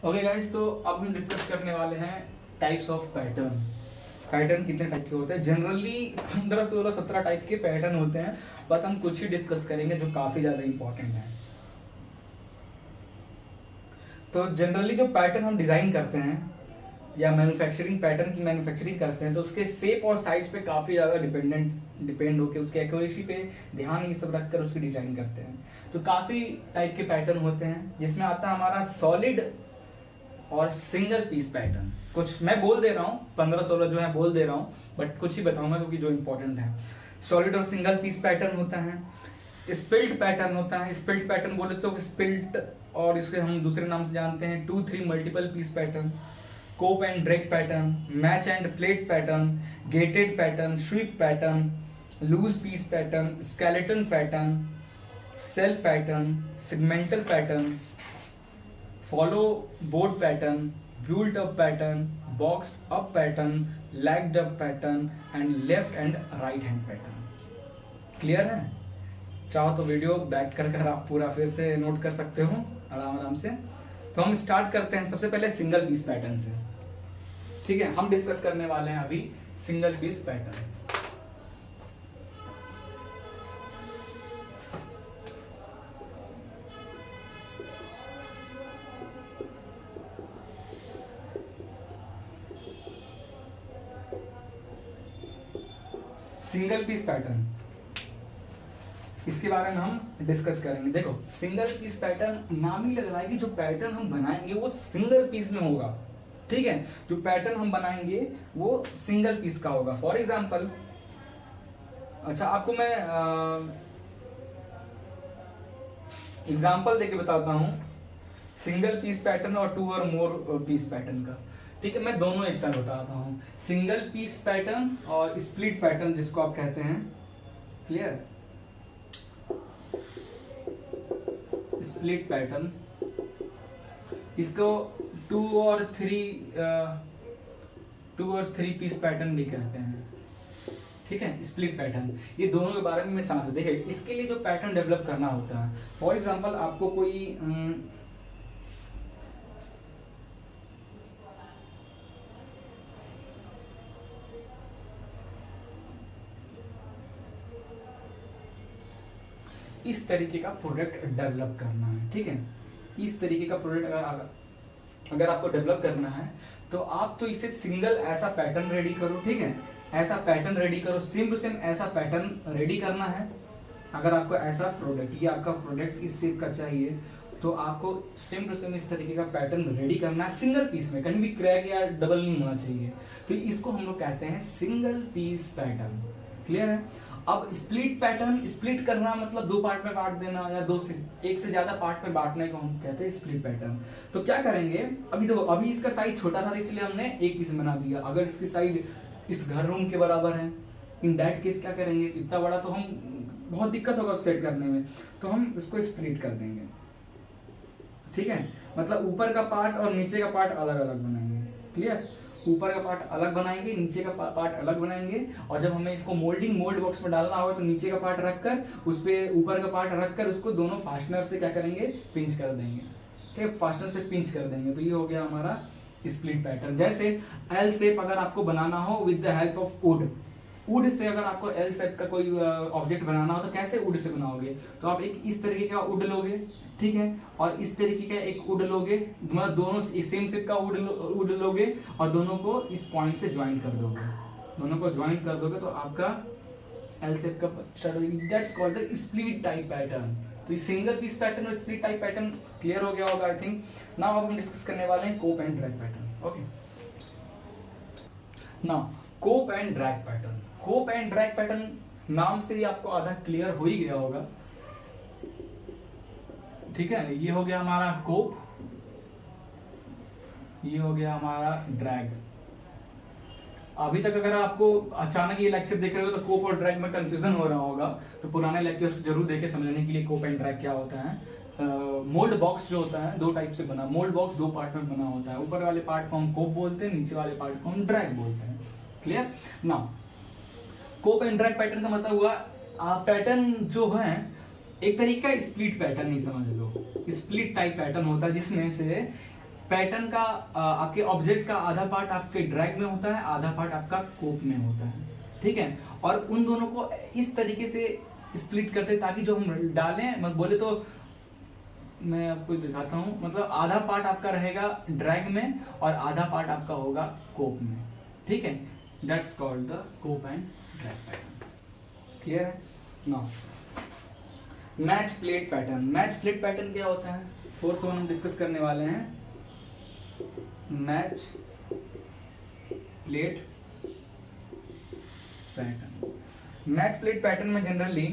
Okay guys, तो अब हम डिस्कस करने वाले हैं टाइप्स ऑफ पैटर्न। पैटर्न कितने टाइप के होते हैं? जनरली 15, 16, 17 टाइप के पैटर्न होते हैं, बट हम कुछ ही डिस्कस करेंगे जो काफी ज्यादा इंपॉर्टेंट है। तो जनरली जो पैटर्न हम डिजाइन करते हैं या मैन्युफैक्चरिंग पैटर्न की मैन्युफैक्चरिंग करते हैं, तो उसके शेप और साइज पे काफी ज्यादा डिपेंड होकर उसके एक्यूरेसी पे ध्यान ये सब रखकर उसकी डिजाइन करते हैं। तो काफी टाइप के पैटर्न होते हैं, जिसमें आता है हमारा सॉलिड और सिंगल पीस पैटर्न। कुछ मैं बोल दे रहा हूँ, 15-16 जो है बोल दे रहा हूँ, बट कुछ ही बताऊंगा क्योंकि जो इंपॉर्टेंट है। सॉलिड और सिंगल पीस पैटर्न होता है, स्पिल्ट पैटर्न होता है। स्पिल्ट पैटर्न बोले तो स्पिल्ट, और इसके हम दूसरे नाम से जानते हैं 2-3 multiple piece pattern, cope and drag pattern, match and plate pattern, gated pattern, sweep pattern, loose piece pattern, skeleton pattern, cell pattern, segmental pattern, follow board pattern, built up pattern, boxed up pattern, legged up pattern and left and right hand pattern. Clear है? चाहो तो video back कर आप पूरा फिर से note कर सकते हो आराम आराम से। तो हम स्टार्ट करते हैं सबसे पहले सिंगल पीस पैटर्न से। ठीक है, हम डिस्कस करने वाले हैं अभी single piece pattern. Single piece pattern, इसके बारे में हम डिस्कस करेंगे। देखो, सिंगल पीस पैटर्न नाम ही लग रहा है कि जो पैटर्न हम बनाएंगे वो सिंगल पीस में होगा। ठीक है, जो पैटर्न हम बनाएंगे वो सिंगल पीस का होगा। फॉर एग्जांपल, अच्छा आपको मैं एग्जांपल देके बताता हूं सिंगल पीस पैटर्न और 2 और मोर पीस पैटर्न का। ठीक है, मैं दोनों एक साथ बताता हूँ, सिंगल पीस पैटर्न और स्प्लिट पैटर्न जिसको आप कहते हैं। क्लियर? स्प्लिट पैटर्न, इसको 2 और 3 पीस पैटर्न भी कहते हैं। ठीक है, स्प्लिट पैटर्न, ये दोनों के बारे में मैं समझ। देखिए, इसके लिए जो पैटर्न डेवलप करना होता है, फॉर एग्जांपल आपको कोई इस तरीके का प्रोडक्ट डेवलप करना है। ठीक है, इस तरीके का प्रोडक्ट अगर आपको डेवलप करना है तो आप तो इसे सिंगल ऐसा पैटर्न रेडी करो। ठीक है, ऐसा पैटर्न रेडी करो, सेम टू सेम ऐसा पैटर्न रेडी करना है। अगर आपको ऐसा प्रोडक्ट, ये आपका प्रोडक्ट इस शेप का चाहिए, तो आपको सेम टू सेम इस तरीके का पैटर्न रेडी करना है सिंगल पीस में, कहीं भी क्रैक या डबल नहीं होना चाहिए। तो इसको हम लोग कहते हैं सिंगल पीस पैटर्न। क्लियर है? अब स्प्लिट पैटर्न, स्प्लिट करना मतलब 2 पार्ट में बांट देना या एक से ज्यादा पार्ट में बांटने को हम कहते हैं स्प्लिट पैटर्न। तो क्या करेंगे, अभी देखो, अभी इसका साइज छोटा था इसलिए हमने एक पीस बना दिया। अगर इसकी साइज इस घर रूम के बराबर है, इन दैट केस क्या करेंगे, इतना बड़ा तो हम बहुत दिक्कत होगा सेट करने में, तो हम उसको स्प्लिट कर देंगे। ठीक है, मतलब ऊपर का पार्ट और नीचे का पार्ट अलग अलग बनाएंगे। क्लियर? ऊपर का पार्ट अलग बनाएंगे, नीचे का पार्ट अलग बनाएंगे, और जब हमें इसको मोल्ड बॉक्स में डालना होगा तो नीचे का पार्ट रखकर उस पे ऊपर का पार्ट रखकर उसको दोनों फास्टनर से क्या करेंगे, पिंच कर देंगे। ठीक है, फास्टनर से पिंच कर देंगे। तो ये हो गया हमारा स्प्लिट पैटर्न। जैसे एल शेप अगर आपको बनाना हो with the help of would say, अगर आपको एल शेप का कोई ऑब्जेक्ट बनाना हो तो कैसे वुड से बनाओगे, तो आप एक इस तरीके का वुड लोगे। ठीक है, और इस तरीके का एक वुड लोगे, मतलब दोनों सेम शेप का वुड लोगे और दोनों को इस पॉइंट से ज्वाइन कर दोगे। दोनों को ज्वाइन कर दोगे तो आपका एल शेप का that's called the split type pattern. तो सिंगल पीस पैटर्न और स्प्लिट टाइप पैटर्न क्लियर हो गया होगा आई थिंक। नाउ अब हम डिस्कस करने वाले हैं cope and drag pattern. Okay, now cope and drag pattern. Cope and drag pattern नाम से ही आपको आधा क्लियर हो ही गया होगा। ठीक है, ये हो गया हमारा कोप, ये हो गया हमारा ड्रैग। अभी तक अगर आपको अचानक ये लेक्चर देख रहे हो तो कोप और ड्रैग में कंफ्यूजन हो रहा होगा, तो पुराने लेक्चर्स जरूर देखे समझने के लिए कोप एंड ड्रैग क्या होता है। मोल्ड बॉक्स जो होता है 2 टाइप से बना, मोल्ड बॉक्स 2 पार्ट में बना होता है। ऊपर वाले पार्ट को हम कोप बोलते हैं, नीचे वाले पार्ट को हम ड्रैग बोलते हैं। Clear? Now cope and drag pattern का मतलब हुआ पैटर्न जो है एक तरीका स्प्लिट पैटर्न ही समझ लो। स्प्लिट टाइप पैटर्न होता है जिसमें से पैटर्न का आपके ऑब्जेक्ट का आधा पार्ट आपके ड्रैग में होता है, आधा पार्ट आपका कोप में होता है, ठीक है। और उन दोनों को इस तरीके से स्प्लिट करते हैं ताकि जो हम डालें, मैं बोले तो मैं आपको दिखाता हूं, मतलब आधा पार्ट आपका रहेगा ड्रैग में और आधा पार्ट आपका होगा कोप में, ठीक है। That's called the cope and drag pattern. Clear है? Now match plate pattern. Match plate pattern क्या होता है? फोर्थ वन हम डिस्कस करने वाले हैं, match plate pattern. Match plate pattern में जनरली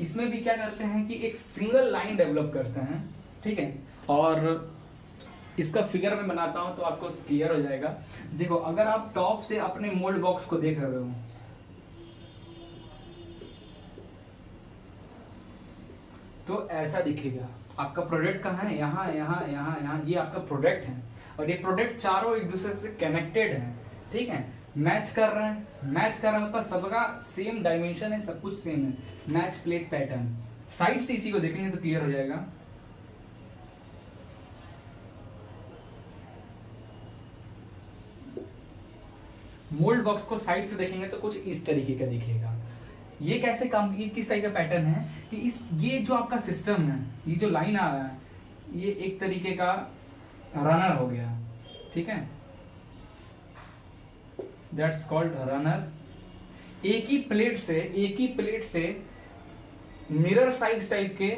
इसमें भी क्या करते हैं कि एक सिंगल लाइन डेवलप करते हैं, ठीक है। और इसका फिगर में बनाता हूं तो आपको क्लियर हो जाएगा। देखो, अगर आप टॉप से अपने मोल्ड बॉक्स को देख रहे हो तो ऐसा दिखेगा। आपका प्रोडक्ट कहाँ है? यहाँ यहाँ यहाँ यहाँ, ये आपका प्रोडक्ट है और ये प्रोडक्ट चारों एक दूसरे से कनेक्टेड है, ठीक है। मैच कर रहे हैं, मैच कर रहे हैं मतलब सबका सेम डायमेंशन है, सब कुछ सेम है। Match plate pattern. साइड से इसी को देखेंगे तो क्लियर हो जाएगा। मोल्ड बॉक्स को साइड से देखेंगे तो कुछ इस तरीके का दिखेगा। ये कैसे काम, ये किस तरह का पैटर्न है कि ये जो आपका सिस्टम है, ये जो लाइन आ रहा है, ये एक तरीके का रनर हो गया, ठीक है। That's called runner. एक ही प्लेट से मिरर साइज टाइप के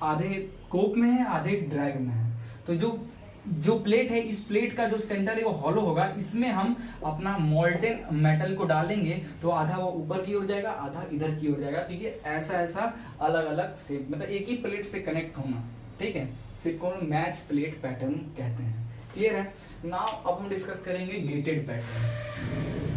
आधे कोप में है, आधे ड्रैग में है। तो जो प्लेट है, इस प्लेट का जो सेंटर है वो हॉलो होगा। इसमें हम अपना मोल्टेन मेटल को डालेंगे तो आधा वो ऊपर की ओर जाएगा, आधा इधर की ओर जाएगा। तो ये ऐसा अलग अलग शेप, मतलब एक ही प्लेट से कनेक्ट होना, ठीक है। इसको मैच प्लेट पैटर्न कहते हैं। क्लियर है? नाउ अब हम डिस्कस करेंगे गेटेड पैटर्न।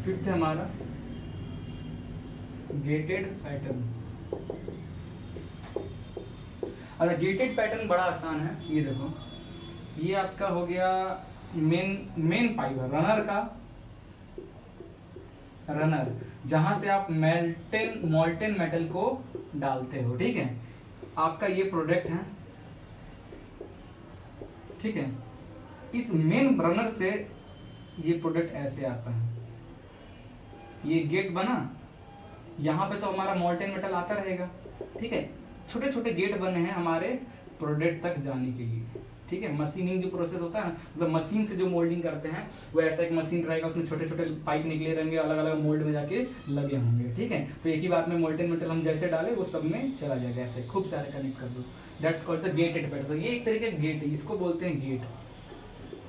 फिफ्थ है हमारा गेटेड पैटर्न। अगर गेटेड पैटर्न बड़ा आसान है, ये देखो, ये आपका हो गया मेन पाइप रनर का, रनर जहां से आप मोल्टेन मेटल को डालते हो, ठीक है। आपका ये प्रोडक्ट है, ठीक है। इस मेन रनर से ये प्रोडक्ट ऐसे आता है, ये गेट बना, यहाँ पे तो हमारा मोल्टेन मेटल आता रहेगा, ठीक है। छोटे छोटे गेट बने हैं हमारे प्रोडक्ट तक जाने के लिए, ठीक है। मशीनिंग जो प्रोसेस होता है ना, मतलब मशीन से जो मोल्डिंग करते हैं, वो ऐसा एक मशीन रहेगा, उसमें छोटे छोटे पाइप निकले रहेंगे, अलग अलग मोल्ड में जाके लगे होंगे, ठीक है। तो एक ही बार में मोल्टेन मेटल हम जैसे डाले वो सब में चला जाएगा, ऐसे खूब सारे कनेक्ट कर दो। That's called the gated pattern. तो ये एक तरीके का गेट है, इसको बोलते हैं गेट,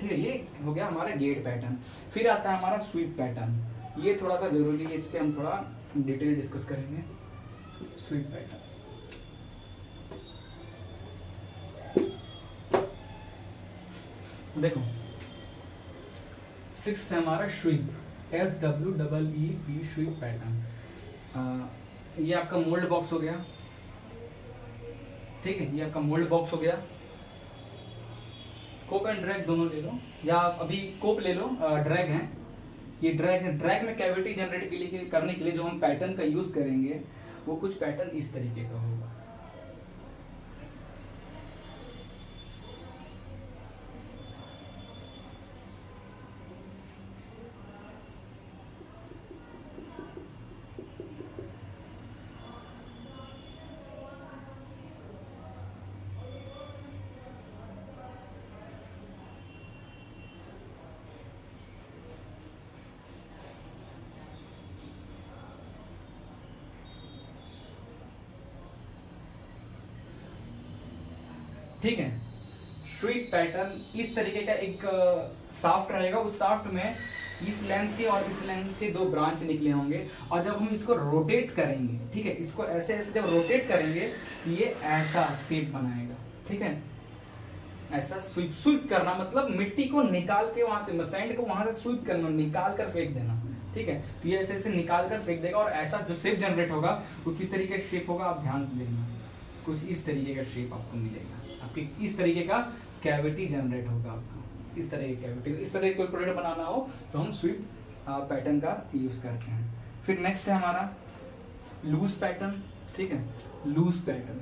ठीक है। ये हो गया हमारा गेट पैटर्न। फिर आता है हमारा स्वीप पैटर्न। ये थोड़ा सा जरूरी है, इसके हम थोड़ा डिटेल डिस्कस करेंगे। स्वीप पैटर्न देखो, सिक्स्थ है हमारा स्वीप, SWEEP स्वीप पैटर्न। ये आपका मोल्ड बॉक्स हो गया, ठीक है। ये आपका मोल्ड बॉक्स हो गया। कोप एंड ड्रैग दोनों ले लो, या आप अभी कोप ले लो, ड्रैग है, ये ड्रैग है। ड्रैग में कैविटी जनरेट के लिए करने के लिए जो हम पैटर्न का यूज करेंगे वो कुछ पैटर्न इस तरीके का होगा। ठीक है। स्वीप पैटर्न इस तरीके का एक शाफ्ट रहेगा, उस शाफ्ट में इस लेंथ के और इस लेंथ के दो ब्रांच निकले होंगे, और जब हम इसको रोटेट करेंगे, ठीक है, इसको ऐसे ऐसे जब रोटेट करेंगे ये ऐसा शेप बनाएगा, ठीक है। ऐसा स्वीप स्वीप करना मतलब मिट्टी को निकाल के वहां से, सैंड को वहां से स्वीप करना, निकाल कर फेंक देना, ठीक है। तो ये ऐसे ऐसे निकाल कर फेंक देगा, और ऐसा जो शेप जनरेट होगा वो किस तरीके का शेप होगा आप ध्यान से देखना। कुछ इस तरीके का शेप आपको मिलेगा, आपके इस तरीके का कैविटी जनरेट होगा आपका, इस तरह की कैविटी, इस तरह की कोई प्रोडक्ट बनाना हो तो हम स्वीप पैटर्न का यूज करते हैं। फिर नेक्स्ट है हमारा लूज पैटर्न, ठीक है, loose pattern.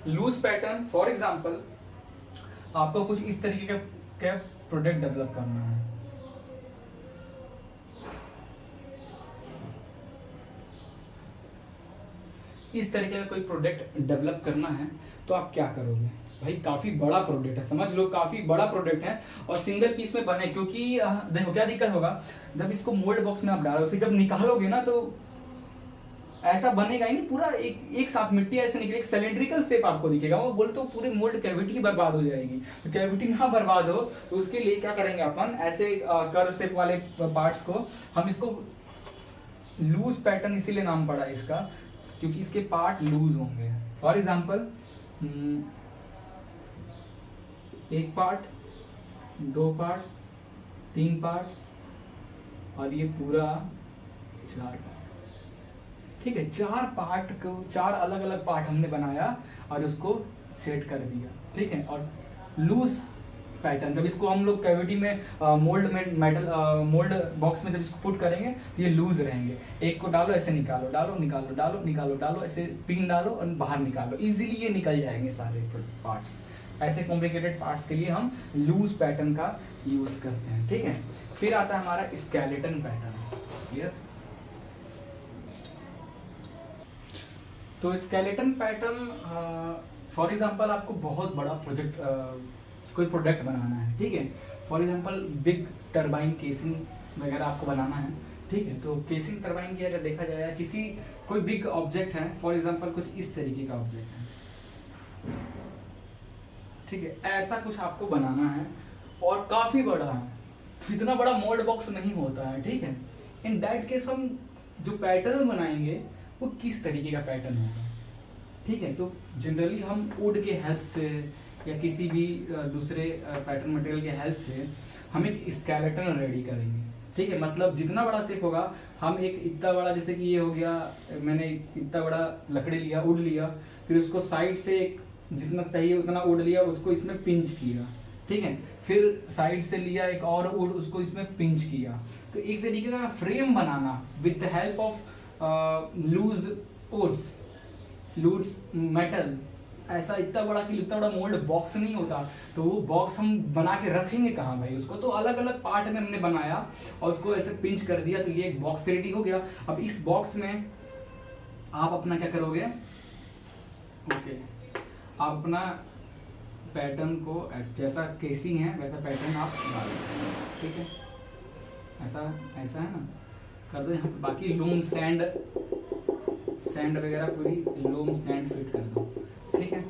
Loose pattern for example आपको कुछ इस तरीके का प्रोडक्ट डेवलप करना है। इस तरीके का कोई प्रोडक्ट डेवलप करना है तो आप क्या करोगे भाई, काफी बड़ा प्रोडक्ट है, समझ लो काफी बड़ा प्रोडक्ट है और सिंगल पीस में बने, क्योंकि देखो क्या दिक्कत होगा, जब इसको मोल्ड बॉक्स में आप डालो फिर जब निकालोगे ना तो ऐसा बनेगा ही नहीं, पूरा एक साथ मिट्टी ऐसे निकले, एक सिलिंड्रिकल शेप आपको दिखेगा, वो बोले तो पूरे मोल्ड कैविटी ही बर्बाद हो जाएगी। तो कैविटी ना बर्बाद हो तो उसके लिए क्या करेंगे अपन, ऐसे कर्व शेप वाले पार्ट्स को हम इसको लूज पैटर्न इसीलिए नाम पड़ा है इसका, क्योंकि इसके पार्ट लूज होंगे। फॉर एग्जाम्पल एक पार्ट, दो पार्ट, तीन पार्ट और ये पूरा चार पार्ट, ठीक है। चार पार्ट को, चार अलग अलग पार्ट हमने बनाया और उसको सेट कर दिया, ठीक है। और लूज पैटर्न जब इसको हम लोग कैविटी में मोल्ड में मेटल मोल्ड बॉक्स में जब इसको पुट करेंगे तो ये लूज रहेंगे। एक को डालो ऐसे निकालो, डालो निकालो, डालो निकालो, डालो ऐसे पिन डालो और बाहर निकालो, इजीली ये निकल जाएंगे सारे पार्ट्स। ऐसे कॉम्प्लिकेटेड पार्ट्स के लिए हम लूज पैटर्न का यूज करते हैं, ठीक है। फिर आता है हमारा स्केलेटन पैटर्न, क्लियर। तो स्केलेटन पैटर्न फॉर एग्जांपल आपको बहुत बड़ा प्रोजेक्ट कोई प्रोडक्ट बनाना है, ठीक है। For example big turbine casing वगैरह आपको बनाना है, ठीक है। तो केसिंग टरबाइन की अगर देखा जाए, किसी कोई बिग ऑब्जेक्ट है, फॉर एग्जांपल कुछ इस तरीके का ऑब्जेक्ट है, ठीक है, ऐसा कुछ आपको बनाना है और काफी बड़ा है, तो इतना बड़ा मोल्ड बॉक्स नहीं होता है, ठीक है। इन दैट केस हम जो पैटर्न बनाएंगे वो किस तरीके का पैटर्न होगा, ठीक है। तो जनरली हम वुड के हेल्प से या किसी भी दूसरे पैटर्न मटेरियल के हेल्प से हम एक स्केलेटन रेडी करेंगे, ठीक है। मतलब जितना बड़ा शेप होगा, हम एक इतना बड़ा, जैसे कि ये हो गया, मैंने इतना बड़ा लकड़ी लिया, वुड लिया, फिर उसको साइड से एक जितना चाहिए उतना वुड लिया, उसको इसमें पिंच किया, ठीक है। फिर साइड से लिया एक और वुड, उसको इसमें पिंच किया। तो एक तरीके का फ्रेम बनाना with the help of loose woods, loose metal, ऐसा इतना बड़ा कि इतना बड़ा मोल्ड बॉक्स नहीं होता, तो वो बॉक्स हम बना के रखेंगे कहाँ भाई उसको, तो अलग अलग पार्ट में हमने बनाया और उसको ऐसे पिंच कर दिया, तो ये एक बॉक्स रेडी हो गया। अब इस बॉक्स में आप अपना क्या करोगे, ओके, आप अपना पैटर्न को जैसा केसिंग है वैसा पैटर्न आप डालोगे, ठीक है। ऐसा ऐसा है ना, कर दो यहाँ पे। बाकी लूम सैंड वगैरह पूरी लूम सैंड फिट कर दो, ठीक है।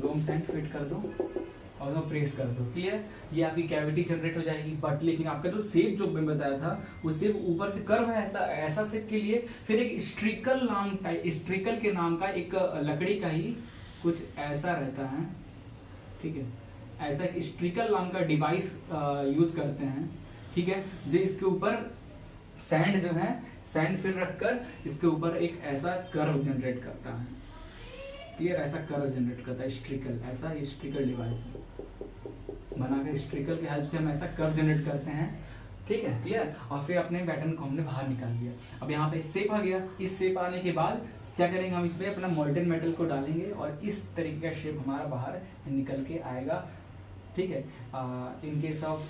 लूम सैंड फिट कर दो और उसको प्रेस कर दो, क्लियर। ये आपकी कैविटी जनरेट हो जाएगी। बट लेकिन आपका जो शेप जो मैं बताया था वो शेप ऊपर से कर्व है, ऐसा ऐसा शेप के लिए फिर एक स्ट्रिकल नाम टाइप, स्ट्रिकल के नाम का एक लकड़ी का ही कुछ ऐसा रहता है, ठीक है। ऐसा एक स्ट्रिकल नाम का डिवाइस यूज करते हैं, ठीक है, जो इसके ऊपर सैंड जो है, सैंड फिर रखकर इसके ऊपर एक ऐसा कर्व जनरेट करता है, क्लियर। ऐसा कर्व जनरेट करता है स्ट्रिकल, ऐसा स्ट्रिकल डिवाइस बनाकर स्ट्रिकल की हेल्प से हम ऐसा कर्व जनरेट करते हैं, ठीक है, क्लियर। और फिर अपने पैटर्न को हमने बाहर निकाल लिया। अब यहाँ पे शेप आ गया। इस शेप आने के बाद क्या करेंगे, हम इसमें अपना मोल्टेन मेटल को डालेंगे और इस तरीके का शेप हमारा बाहर निकल के आएगा, ठीक है। In case of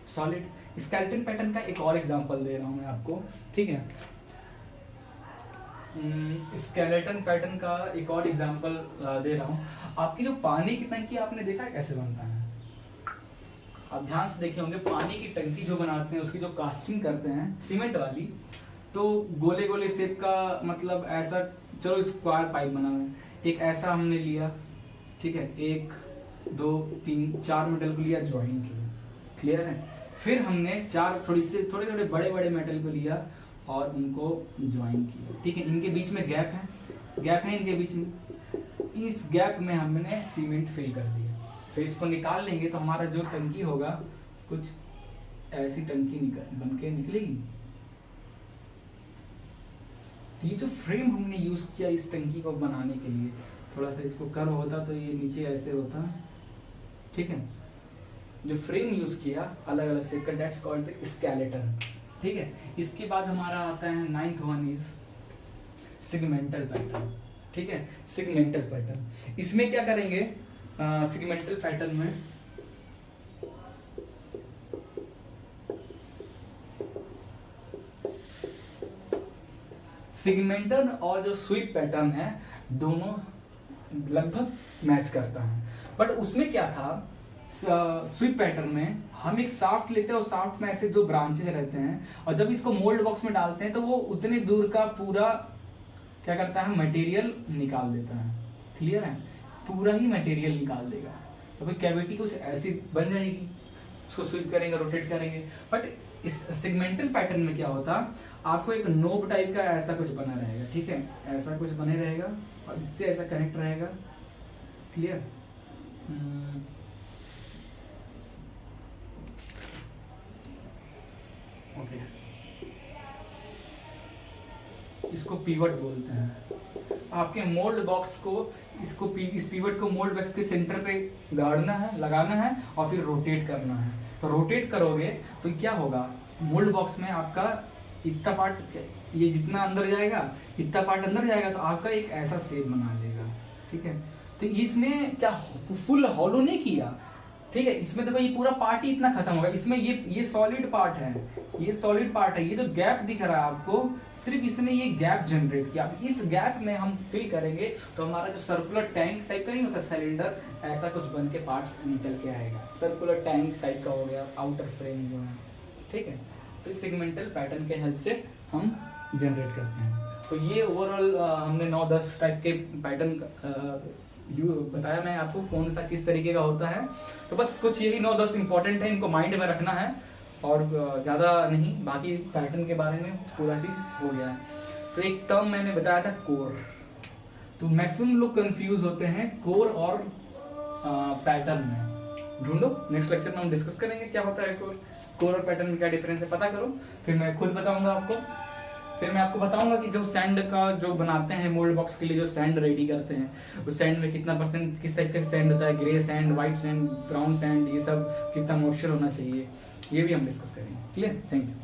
solid skeleton pattern का एक और एग्जांपल दे रहा हूं मैं आपको, ठीक है। स्केलेटन पैटर्न का एक और एग्जांपल दे रहा हूं। आपकी जो पानी की टंकी आपने देखा है कैसे बनता है, आप ध्यान से देखे होंगे। पानी की टंकी जो बनाते हैं उसकी जो कास्टिंग करते हैं सीमेंट वाली, तो गोले गोले शेप का, मतलब ऐसा, चलो स्क्वायर पाइप बना हुआ है, एक ऐसा हमने लिया, ठीक है, एक दो तीन चार मेटल को लिया, ज्वाइन किया, क्लियर है। फिर हमने चार थोड़े थोड़े बड़े बड़े मेटल को लिया और उनको ज्वाइन किया, ठीक है। इनके बीच में गैप है इनके बीच में। इस गैप में हमने सीमेंट फिल कर दिया। फिर इसको निकाल लेंगे तो हमारा जो टंकी होगा कुछ ऐसी टंकी बन के निकलेगी, तो ये जो फ्रेम हमने यूज किया इस टंकी को बनाने के लिए, थोड़ा सा इसको कर्व होता तो ये नीचे ऐसे होता, ठीक है। जो फ्रेम यूज किया अलग अलग से, दैट्स कॉल्ड द स्केलेटन, ठीक है। इसके बाद हमारा आता है 9th one is segmental pattern, ठीक है। सेगमेंटल पैटर्न, इसमें क्या करेंगे, सेगमेंटल पैटर्न में सेगमेंटल और जो स्वीप पैटर्न है दोनों लगभग मैच करता है, बट उसमें क्या था, स्वीप पैटर्न में हम एक शाफ्ट लेते हैं और शाफ्ट में ऐसे 2 ब्रांचेस रहते हैं, और जब इसको मोल्ड बॉक्स में डालते हैं तो वो उतने दूर का पूरा क्या करता है, मटेरियल निकाल देता है, क्लियर है, पूरा ही मटेरियल निकाल देगा। तो भाई कैविटी कुछ ऐसी बन जाएगी, उसको स्वीप करेंगे, रोटेट करेंगे। बट इस सेगमेंटल पैटर्न में क्या होता, आपको एक नोब टाइप का ऐसा कुछ बना रहेगा, ठीक है, ऐसा कुछ बने रहेगा और इससे ऐसा कनेक्ट रहेगा, क्लियर। ओके, इसको पीवट बोलते हैं। आपके मोल्ड बॉक्स को इस पीवट को मोल्ड बॉक्स के सेंटर पे गाड़ना है, लगाना है और फिर रोटेट करना है। तो रोटेट करोगे तो क्या होगा, मोल्ड बॉक्स में आपका इतना पार्ट, ये जितना अंदर जाएगा इतना पार्ट अंदर जाएगा, तो आपका एक ऐसा शेप बना लेगा, ठीक है। तो इसने क्या फुल हॉलो नहीं किया, ठीक है। इसमें देखो ये पूरा पार्ट ही इतना खत्म होगा, इसमें ये सॉलिड पार्ट है, ये सॉलिड पार्ट है, ये जो गैप दिख रहा है आपको, सिर्फ इसने ये गैप जनरेट किया। इस गैप में हम फिल करेंगे तो हमारा जो सर्कुलर टैंक टाइप का नहीं होता, सिलेंडर, ऐसा कुछ बन के पार्ट्स निकल के आएगा, सर्कुलर टैंक टाइप का हो गया आउटर फ्रेम जो है, ठीक है। तो इस सेगमेंटल पैटर्न के हेल्प से हम जनरेट करते हैं। तो ये ओवरऑल हमने 9-10 टाइप के पैटर्न बताया मैं आपको, कौन सा किस तरीके का होता है। तो बस कुछ यही 9-10 इंपॉर्टेंट है, इनको माइंड में रखना है और ज़्यादा नहीं, बाकी पैटर्न के बारे में पूरा चीज हो गया है। तो एक टर्म मैंने बताया था कोर, तो मैक्सिमम लोग कंफ्यूज होते हैं कोर और पैटर्न में। ढूंढो, नेक्स्ट लेक्चर में हम डिस्कस करेंगे क्या होता है कोर और पैटर्न में क्या डिफरेंस है, पता करो, फिर मैं खुद बताऊंगा आपको। फिर मैं आपको बताऊंगा कि जो सैंड का जो बनाते हैं मोल्ड बॉक्स के लिए, जो सैंड रेडी करते हैं, उस सैंड में कितना परसेंट किस टाइप का सैंड होता है, grey sand, white sand, brown sand, ये सब कितना मॉइस्चर होना चाहिए, ये भी हम डिस्कस करेंगे। Clear, thank you.